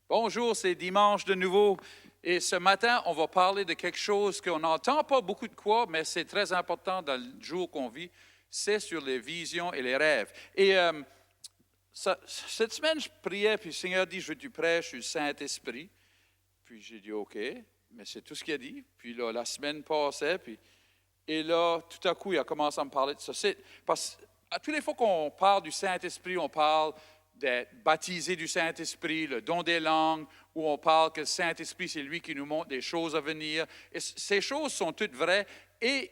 Bonjour, c'est dimanche de nouveau. Et ce matin, on va parler de quelque chose qu'on n'entend pas beaucoup de quoi, mais c'est très important dans le jour qu'on vit. C'est sur les visions et les rêves. Et cette semaine, je priais, puis le Seigneur dit, je veux que tu prêches sur le Saint-Esprit. Puis j'ai dit, OK, mais c'est tout ce qu'il a dit. Puis là, la semaine passait, et là, tout à coup, il a commencé à me parler de ça. Parce que toutes les fois qu'on parle du Saint-Esprit, on parle d'être baptisé du Saint-Esprit, le don des langues, où on parle que le Saint-Esprit, c'est lui qui nous montre des choses à venir. Et ces choses sont toutes vraies et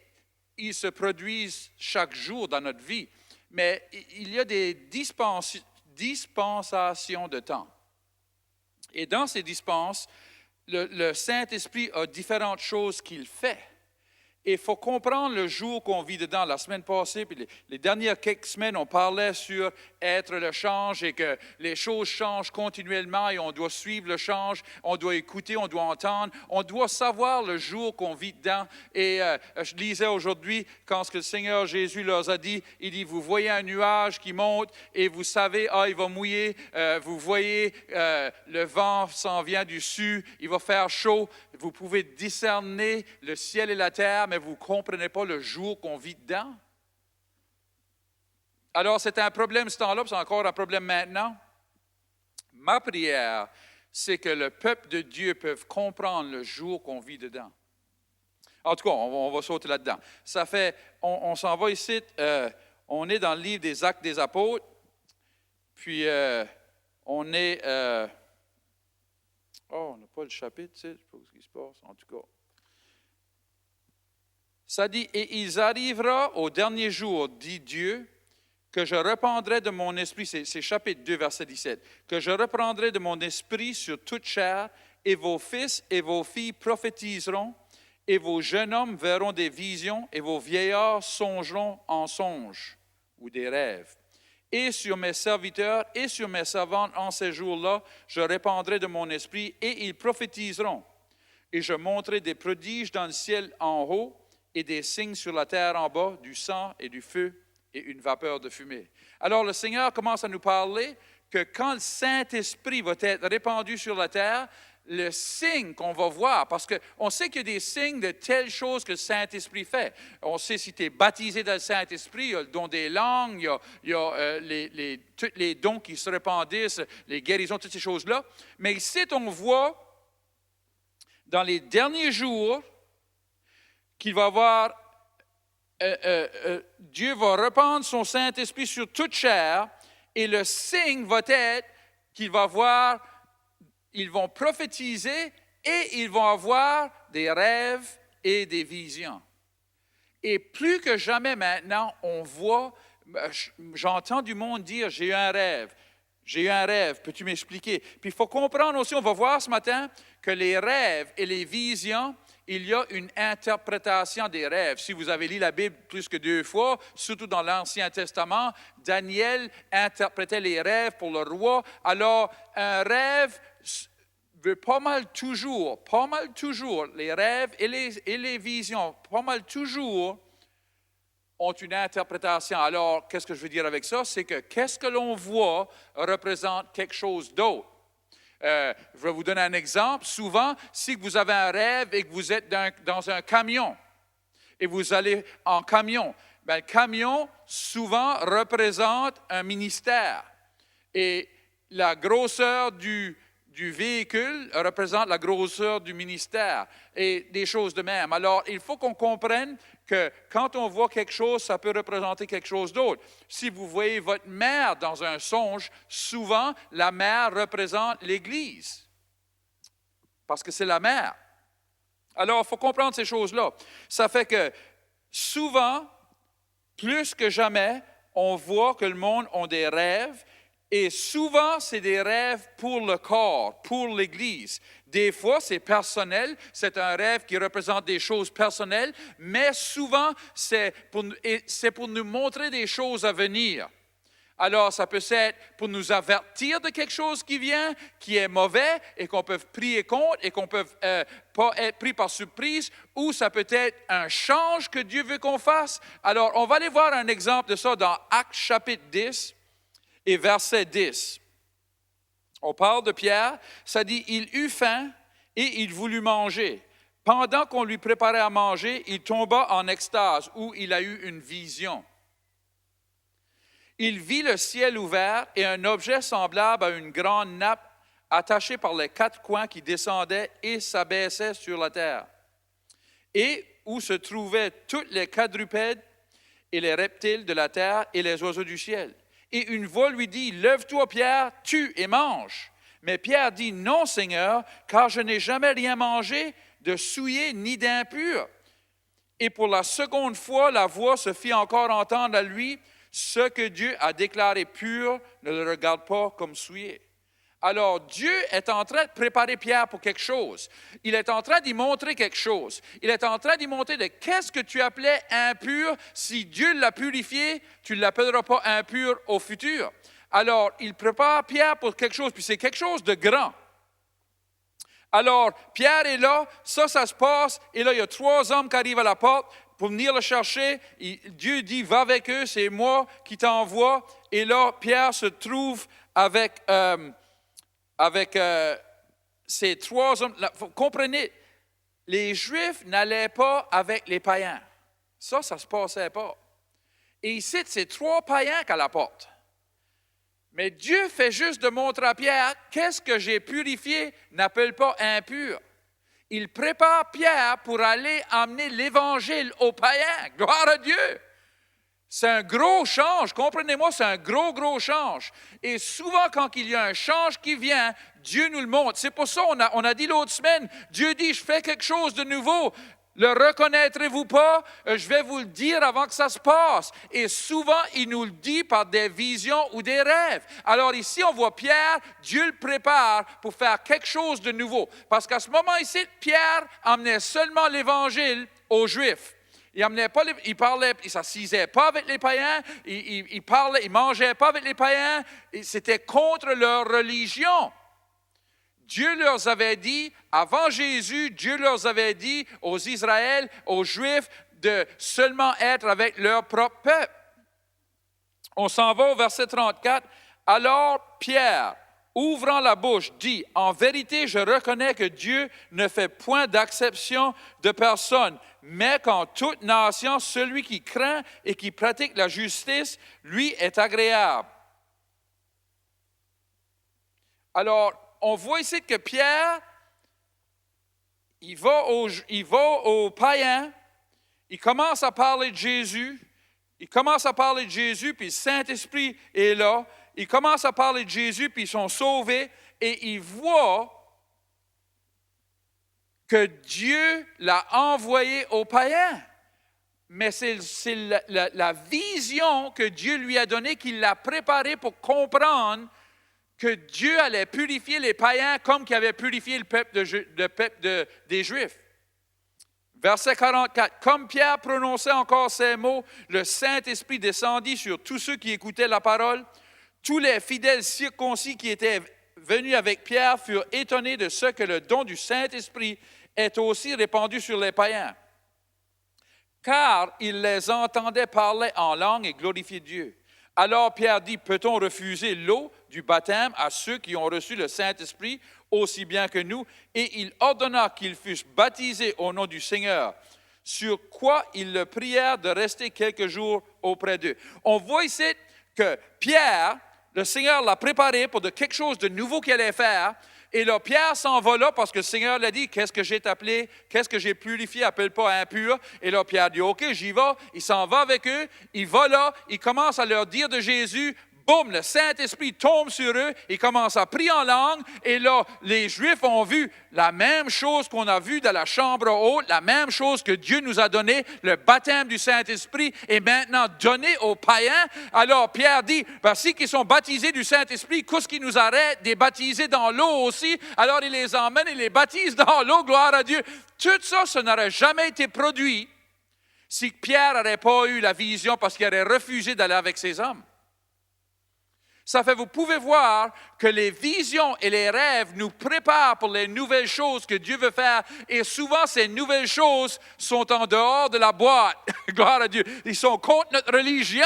ils se produisent chaque jour dans notre vie. Mais il y a des dispensations de temps. Et dans ces dispenses, le Saint-Esprit a différentes choses qu'il fait. Et il faut comprendre le jour qu'on vit dedans. La semaine passée, puis les dernières quelques semaines, on parlait sur être le change et que les choses changent continuellement et on doit suivre le change, on doit écouter, on doit entendre, on doit savoir le jour qu'on vit dedans. Et je lisais aujourd'hui quand ce que le Seigneur Jésus leur a dit, il dit, vous voyez un nuage qui monte et vous savez, il va mouiller, vous voyez, le vent s'en vient du sud, il va faire chaud. Vous pouvez discerner le ciel et la terre, mais vous ne comprenez pas le jour qu'on vit dedans. Alors, c'était un problème ce temps-là, puis c'est encore un problème maintenant. Ma prière, c'est que le peuple de Dieu puisse comprendre le jour qu'on vit dedans. En tout cas, on va sauter là-dedans. Ça fait, on s'en va ici, on est dans le livre des Actes des Apôtres, puis on est... on n'a pas le chapitre, je ne sais pas ce qui se passe, en tout cas. Ça dit, « Et il arrivera au dernier jour, dit Dieu, que je reprendrai de mon esprit, c'est chapitre 2, verset 17, que je reprendrai de mon esprit sur toute chair, et vos fils et vos filles prophétiseront, et vos jeunes hommes verront des visions, et vos vieillards songeront en songes ou des rêves. Et sur mes serviteurs et sur mes servantes en ces jours-là, je répandrai de mon esprit et ils prophétiseront. Et je montrerai des prodiges dans le ciel en haut et des signes sur la terre en bas, du sang et du feu et une vapeur de fumée. » Alors le Seigneur commence à nous parler que quand le Saint-Esprit va être répandu sur la terre, le signe qu'on va voir, parce qu'on sait qu'il y a des signes de telles choses que le Saint-Esprit fait. On sait si tu es baptisé dans le Saint-Esprit, il y a le don des langues, il y a tous les dons qui se répandissent, les guérisons, toutes ces choses-là. Mais ici, on voit dans les derniers jours qu'il va y avoir, Dieu va répandre son Saint-Esprit sur toute chair et le signe va être qu'il va voir. Ils vont prophétiser et ils vont avoir des rêves et des visions. Et plus que jamais maintenant, on voit, j'entends du monde dire, j'ai eu un rêve, peux-tu m'expliquer? Puis il faut comprendre aussi, on va voir ce matin, que les rêves et les visions, il y a une interprétation des rêves. Si vous avez lu la Bible plus que 2 fois, surtout dans l'Ancien Testament, Daniel interprétait les rêves pour le roi. Alors, un rêve veut pas mal toujours, les rêves et les visions, pas mal toujours ont une interprétation. Alors, qu'est-ce que je veux dire avec ça? C'est que qu'est-ce que l'on voit représente quelque chose d'autre. Je vais vous donner un exemple. Souvent, si vous avez un rêve et que vous êtes dans un camion, et vous allez en camion, le camion, souvent, représente un ministère. Et la grosseur du véhicule représente la grosseur du ministère et des choses de même. Alors, il faut qu'on comprenne que quand on voit quelque chose, ça peut représenter quelque chose d'autre. Si vous voyez votre mère dans un songe, souvent, la mère représente l'Église parce que c'est la mère. Alors, il faut comprendre ces choses-là. Ça fait que souvent, plus que jamais, on voit que le monde a des rêves. Et souvent, c'est des rêves pour le corps, pour l'Église. Des fois, c'est personnel, c'est un rêve qui représente des choses personnelles, mais souvent, c'est pour nous montrer des choses à venir. Alors, ça peut être pour nous avertir de quelque chose qui vient, qui est mauvais, et qu'on peut prier contre, et qu'on ne peut pas être pris par surprise, ou ça peut être un change que Dieu veut qu'on fasse. Alors, on va aller voir un exemple de ça dans Actes chapitre 10. Et verset 10, On parle de Pierre, ça dit, il eut faim et il voulut manger. Pendant qu'on lui préparait à manger, il tomba en extase, où il a eu une vision. Il vit le ciel ouvert et un objet semblable à une grande nappe attachée par les quatre coins qui descendait et s'abaissait sur la terre, et où se trouvaient tous les quadrupèdes et les reptiles de la terre et les oiseaux du ciel. Et une voix lui dit, « Lève-toi, Pierre, tue et mange. » Mais Pierre dit, « Non, Seigneur, car je n'ai jamais rien mangé de souillé ni d'impur. » Et pour la seconde fois, la voix se fit encore entendre à lui, « Ce que Dieu a déclaré pur, ne le regarde pas comme souillé. » Alors, Dieu est en train de préparer Pierre pour quelque chose. Il est en train d'y montrer quelque chose. Il est en train d'y montrer de qu'est-ce que tu appelais impur. Si Dieu l'a purifié, tu ne l'appelleras pas impur au futur. Alors, il prépare Pierre pour quelque chose, puis c'est quelque chose de grand. Alors, Pierre est là, ça se passe, et là, il y a 3 hommes qui arrivent à la porte pour venir le chercher. Dieu dit, va avec eux, c'est moi qui t'envoie. Et là, Pierre se trouve avec ces 3 hommes. Là, vous comprenez, les Juifs n'allaient pas avec les païens. Ça ne se passait pas. Et ici, c'est 3 païens qu'à la porte. Mais Dieu fait juste de montrer à Pierre, qu'est-ce que j'ai purifié n'appelle pas impur. Il prépare Pierre pour aller amener l'Évangile aux païens. Gloire à Dieu! C'est un gros change, comprenez-moi, c'est un gros change. Et souvent, quand il y a un change qui vient, Dieu nous le montre. C'est pour ça qu'on a dit l'autre semaine, Dieu dit, je fais quelque chose de nouveau. Le reconnaîtrez-vous pas? Je vais vous le dire avant que ça se passe. Et souvent, il nous le dit par des visions ou des rêves. Alors ici, on voit Pierre, Dieu le prépare pour faire quelque chose de nouveau. Parce qu'à ce moment ici, Pierre emmenait seulement l'Évangile aux Juifs. Il parlait, il s'assisait pas avec les païens, il mangeait pas avec les païens, c'était contre leur religion. Dieu leur avait dit, avant Jésus, Dieu leur avait dit aux Israël, aux Juifs, de seulement être avec leur propre peuple. On s'en va au verset 34. Alors Pierre, ouvrant la bouche, dit, « En vérité, je reconnais que Dieu ne fait point d'acception de personne, mais qu'en toute nation, celui qui craint et qui pratique la justice, lui est agréable. » Alors, on voit ici que Pierre, il va aux païens, il commence à parler de Jésus, puis le Saint-Esprit est là, il commence à parler de Jésus, puis ils sont sauvés, et il voit que Dieu l'a envoyé aux païens. Mais c'est la vision que Dieu lui a donnée, qu'il l'a préparée pour comprendre que Dieu allait purifier les païens comme qu'il avait purifié le peuple des Juifs. Verset 44. Comme Pierre prononçait encore ces mots, le Saint-Esprit descendit sur tous ceux qui écoutaient la parole. Tous les fidèles circoncis qui étaient venus avec Pierre furent étonnés de ce que le don du Saint-Esprit est aussi répandu sur les païens. Car ils les entendaient parler en langue et glorifier Dieu. Alors Pierre dit, peut-on refuser l'eau du baptême à ceux qui ont reçu le Saint-Esprit aussi bien que nous? Et il ordonna qu'ils fussent baptisés au nom du Seigneur, sur quoi ils le prièrent de rester quelques jours auprès d'eux. On voit ici que Pierre, le Seigneur l'a préparé pour quelque chose de nouveau qu'il allait faire. Et là, Pierre s'en va là parce que le Seigneur l'a dit, qu'est-ce que j'ai appelé, qu'est-ce que j'ai purifié, appelle pas impur. Et là, Pierre dit, OK, j'y vais. Il s'en va avec eux, il va là, il commence à leur dire de Jésus. Boum, le Saint-Esprit tombe sur eux, il commence à prier en langue, et là, les Juifs ont vu la même chose qu'on a vu dans la chambre haute, la même chose que Dieu nous a donné, le baptême du Saint-Esprit est maintenant donné aux païens. Alors Pierre dit, si ils sont baptisés du Saint-Esprit, qu'est-ce qui nous arrête de les baptiser dans l'eau aussi? Alors il les emmène et les baptise dans l'eau, gloire à Dieu. Tout ça, ça n'aurait jamais été produit si Pierre n'aurait pas eu la vision parce qu'il aurait refusé d'aller avec ses hommes. Ça fait, vous pouvez voir que les visions et les rêves nous préparent pour les nouvelles choses que Dieu veut faire. Et souvent, ces nouvelles choses sont en dehors de la boîte. Gloire à Dieu. Ils sont contre notre religion.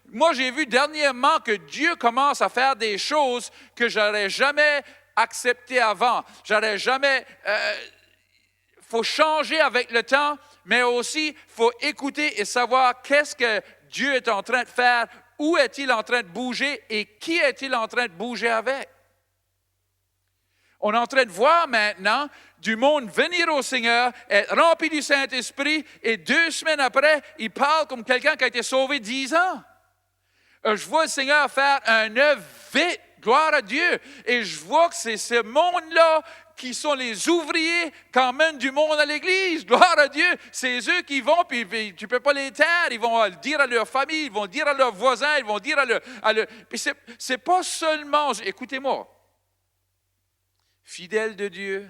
Moi, j'ai vu dernièrement que Dieu commence à faire des choses que je n'aurais jamais acceptées avant. J'aurais jamais... faut changer avec le temps, mais aussi, il faut écouter et savoir qu'est-ce que Dieu est en train de faire, où est-il en train de bouger et qui est-il en train de bouger avec. On est en train de voir maintenant du monde venir au Seigneur, être rempli du Saint-Esprit, et 2 semaines après, il parle comme quelqu'un qui a été sauvé 10 ans. Je vois le Seigneur faire un œuvre vite, gloire à Dieu, et je vois que c'est ce monde-là qui sont les ouvriers qui emmènent du monde à l'Église. Gloire à Dieu. C'est eux qui vont, puis tu ne peux pas les taire. Ils vont le dire à leur famille, ils vont le dire à leurs voisins, ils vont le dire à leur... Puis c'est pas seulement... Écoutez-moi. Fidèles de Dieu,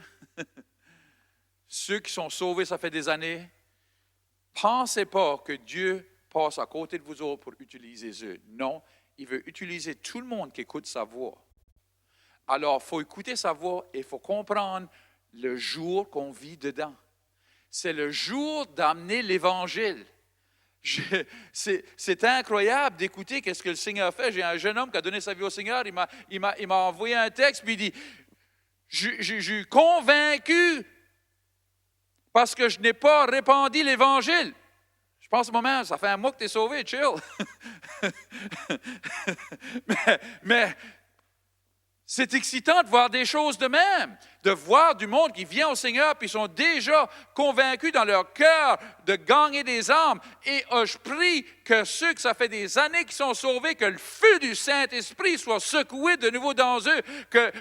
ceux qui sont sauvés, ça fait des années, pensez pas que Dieu passe à côté de vous autres pour utiliser eux. Non, il veut utiliser tout le monde qui écoute sa voix. Alors, il faut écouter sa voix et il faut comprendre le jour qu'on vit dedans. C'est le jour d'amener l'Évangile. C'est incroyable d'écouter qu'est-ce que le Seigneur fait. J'ai un jeune homme qui a donné sa vie au Seigneur. Il m'a envoyé un texte, puis il dit, je suis convaincu parce que je n'ai pas répandu l'Évangile. Je pense, moment, ça fait un mois que tu es sauvé, chill. mais c'est excitant de voir des choses de même, de voir du monde qui vient au Seigneur puis sont déjà convaincus dans leur cœur de gagner des âmes. Et je prie que ceux que ça fait des années qui sont sauvés, que le feu du Saint-Esprit soit secoué de nouveau dans eux,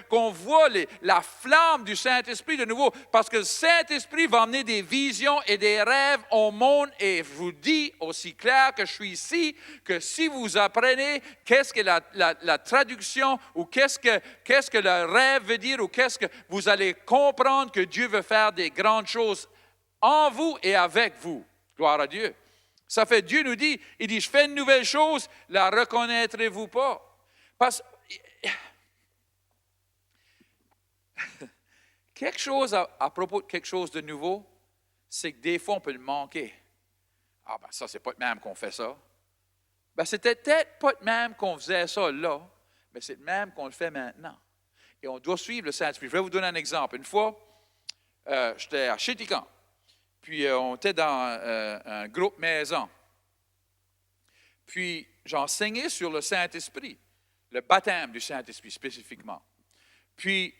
qu'on voit la flamme du Saint-Esprit de nouveau, parce que le Saint-Esprit va amener des visions et des rêves au monde. Et je vous dis aussi clair que je suis ici, que si vous apprenez qu'est-ce que la traduction ou qu'est-ce que le rêve veut dire, ou qu'est-ce que vous allez comprendre que Dieu veut faire des grandes choses en vous et avec vous. Gloire à Dieu. Ça fait, Dieu nous dit, il dit, je fais une nouvelle chose, la reconnaîtrez-vous pas? Parce quelque chose à propos de quelque chose de nouveau, c'est que des fois, on peut le manquer. Ah ben ça, c'est pas de même qu'on fait ça. Ben c'était peut-être pas de même qu'on faisait ça là, mais c'est de même qu'on le fait maintenant. Et on doit suivre le Saint-Esprit. Je vais vous donner un exemple. Une fois, j'étais à Chéticamp, puis on était dans un groupe maison. Puis j'enseignais sur le Saint-Esprit, le baptême du Saint-Esprit spécifiquement. Puis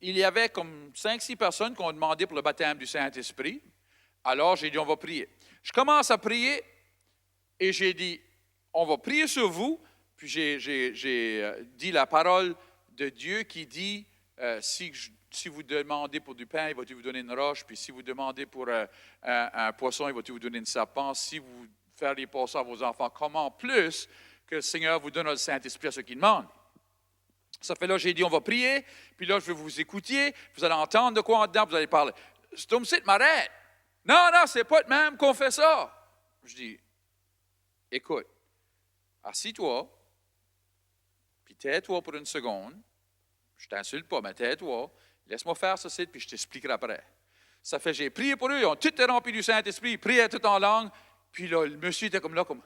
il y avait comme 5-6 personnes qui ont demandé pour le baptême du Saint-Esprit. Alors j'ai dit, on va prier. Je commence à prier et j'ai dit, on va prier sur vous. Puis j'ai dit la parole de Dieu qui dit, si vous demandez pour du pain, il va vous donner une roche. Puis si vous demandez pour un poisson, il va vous donner une serpent. Si vous faites passer à vos enfants, comment plus que le Seigneur vous donne le Saint-Esprit à ceux qui demandent. Ça fait là, j'ai dit, on va prier. Puis là, je vais vous écouter. Vous allez entendre de quoi en dedans, vous allez parler. C'est comme ça, m'arrête. Non, c'est pas de même qu'on fait ça. Je dis, écoute, assis-toi. Puis tais-toi pour une seconde. Je ne t'insulte pas, mais tais-toi. Laisse-moi faire ceci, puis je t'expliquerai après. Ça fait, j'ai prié pour eux, ils ont tout été remplis du Saint-Esprit, ils priaient tout en langue. Puis là, le monsieur était comme là, comme...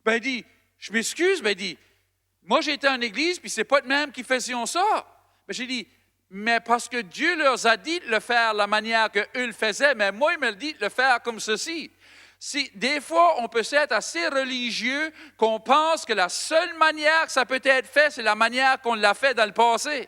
Ben, il dit, je m'excuse, ben, il dit, moi j'étais en église, puis c'est pas de même qu'ils faisaient ça. Ben, j'ai dit, mais parce que Dieu leur a dit de le faire la manière qu'eux le faisaient, mais moi, il me dit de le faire comme ceci. Si, des fois, on peut être assez religieux qu'on pense que la seule manière que ça peut être fait, c'est la manière qu'on l'a fait dans le passé.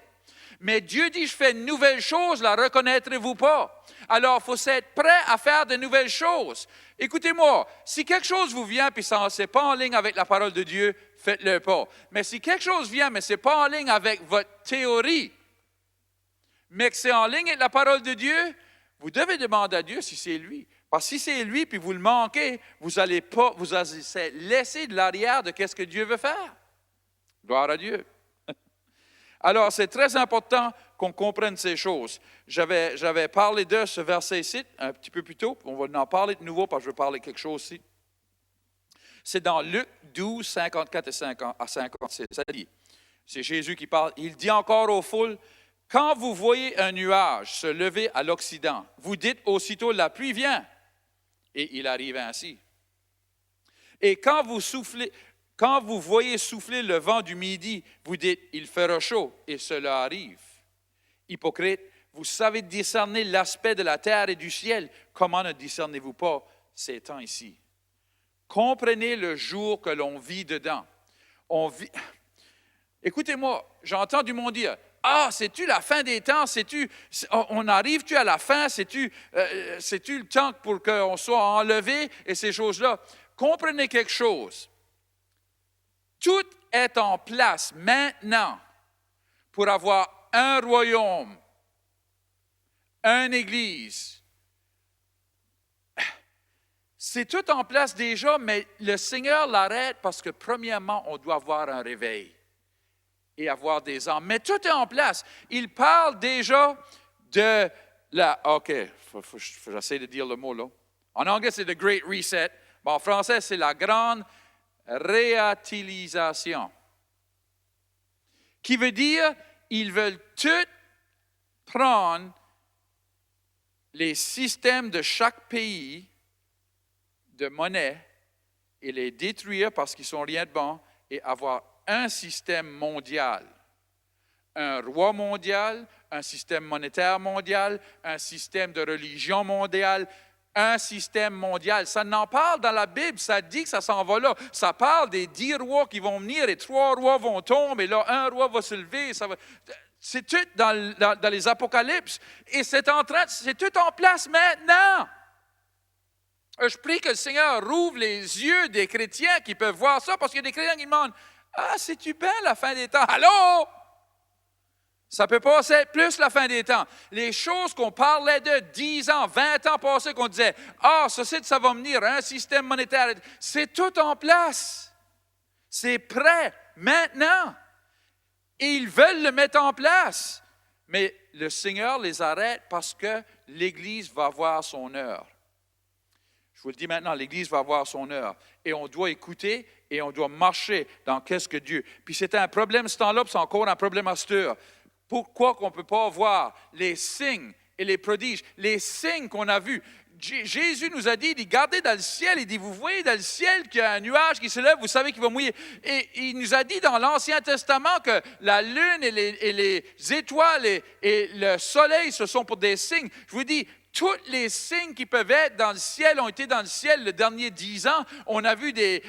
Mais Dieu dit, je fais une nouvelle chose, la reconnaîtrez-vous pas? Alors, il faut être prêt à faire de nouvelles choses. Écoutez-moi, si quelque chose vous vient et ce n'est pas en ligne avec la parole de Dieu, faites-le pas. Mais si quelque chose vient, mais ce n'est pas en ligne avec votre théorie, mais que c'est en ligne avec la parole de Dieu, vous devez demander à Dieu si c'est lui. Parce que si c'est lui, puis vous le manquez, vous allez laisser de l'arrière de ce que Dieu veut faire. Gloire à Dieu. Alors, c'est très important qu'on comprenne ces choses. J'avais parlé de ce verset-ci un petit peu plus tôt. On va en parler de nouveau parce que je veux parler de quelque chose ici. C'est dans Luc 12, 54 à 56. Ça dit, c'est Jésus qui parle. Il dit encore aux foules, « Quand vous voyez un nuage se lever à l'Occident, vous dites aussitôt, la pluie vient. » Et il arrive ainsi. Et quand vous voyez souffler le vent du midi, vous dites, il fera chaud, et cela arrive. Hypocrite, vous savez discerner l'aspect de la terre et du ciel. Comment ne discernez-vous pas ces temps ici? Comprenez le jour que l'on vit dedans. Écoutez-moi, j'entends du monde dire, ah, c'est-tu la fin des temps? On arrive-tu à la fin? C'est-tu le temps pour qu'on soit enlevé et ces choses-là? Comprenez quelque chose. Tout est en place maintenant pour avoir un royaume, une église. C'est tout en place déjà, mais le Seigneur l'arrête parce que premièrement, on doit avoir un réveil et avoir des âmes. Mais tout est en place. Il parle déjà de la... OK, faut j'essaie de dire le mot là. En anglais, c'est the Great Reset. Bon, en français, c'est la grande réutilisation. Qui veut dire, ils veulent tout prendre les systèmes de chaque pays de monnaie et les détruire parce qu'ils sont rien de bon et avoir un système mondial, un roi mondial, un système monétaire mondial, un système de religion mondiale, un système mondial. Ça n'en parle dans la Bible, ça dit que ça s'en va là. Ça parle des 10 rois qui vont venir et 3 rois vont tomber, et là, un roi va se lever. C'est tout dans les Apocalypses. Et c'est tout en place maintenant. Je prie que le Seigneur rouvre les yeux des chrétiens qui peuvent voir ça, parce qu'il y a des chrétiens qui demandent, ah, c'est-tu bien la fin des temps? Allô? Ça peut pas être plus la fin des temps. Les choses qu'on parlait de 10 ans, 20 ans passés, qu'on disait, ah, ça va venir, un système monétaire, c'est tout en place. C'est prêt, maintenant. Et ils veulent le mettre en place. Mais le Seigneur les arrête parce que l'Église va avoir son heure. Je vous le dis maintenant, l'Église va avoir son heure. Et on doit écouter et on doit marcher dans qu'est-ce que Dieu. Puis c'était un problème ce temps-là, puis c'est encore un problème à cette heure. Pourquoi qu'on ne peut pas voir les signes et les prodiges, les signes qu'on a vus? Jésus nous a dit, il dit, gardez dans le ciel, il dit, vous voyez dans le ciel qu'il y a un nuage qui se lève, vous savez qu'il va mouiller. Et il nous a dit dans l'Ancien Testament que la lune et les étoiles et le soleil, ce sont pour des signes. Je vous dis, tous les signes qui peuvent être dans le ciel ont été dans le ciel les derniers 10 ans. On a vu des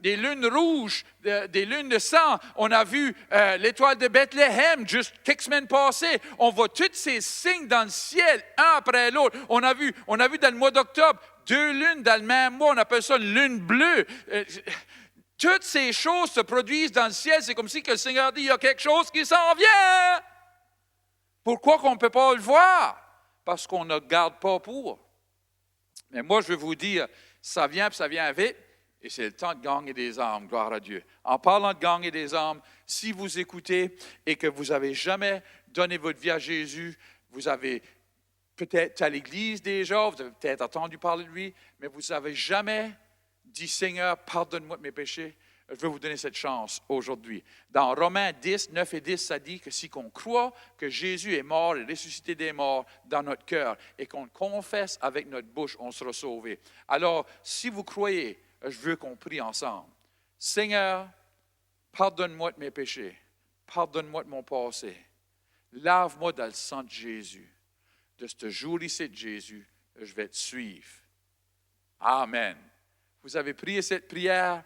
lunes rouges, des lunes de sang. On a vu l'étoile de Bethléem juste quelques semaines passées. On voit tous ces signes dans le ciel, un après l'autre. On a vu dans le mois d'octobre 2 lunes dans le même mois. On appelle ça une lune bleue. Toutes ces choses se produisent dans le ciel. C'est comme si que le Seigneur dit, il y a quelque chose qui s'en vient. Pourquoi qu'on ne peut pas le voir? Parce qu'on ne garde pas pour. Mais moi, je veux vous dire, ça vient, puis ça vient vite. Et c'est le temps de gagner des âmes, gloire à Dieu. En parlant de gagner des âmes, si vous écoutez et que vous n'avez jamais donné votre vie à Jésus, vous avez peut-être à l'Église déjà, vous avez peut-être entendu parler de lui, mais vous n'avez jamais dit, Seigneur, pardonne-moi de mes péchés. Je veux vous donner cette chance aujourd'hui. Dans Romains 10, 9 et 10, ça dit que si on croit que Jésus est mort et ressuscité des morts dans notre cœur et qu'on le confesse avec notre bouche, on sera sauvé. Alors, si vous croyez, je veux qu'on prie ensemble. Seigneur, pardonne-moi de mes péchés. Pardonne-moi de mon passé. Lave-moi dans le sang de Jésus. De ce jour-ci de Jésus, je vais te suivre. Amen. Vous avez prié cette prière?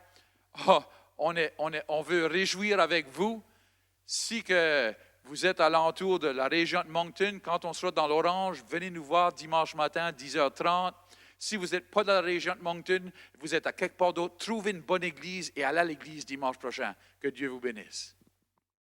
Oh, on veut réjouir avec vous. Si que vous êtes alentour de la région de Moncton, quand on sera dans l'Orange, venez nous voir dimanche matin, 10h30. Si vous n'êtes pas dans la région de Moncton, vous êtes à quelque part d'autre, trouvez une bonne église et allez à l'église dimanche prochain. Que Dieu vous bénisse.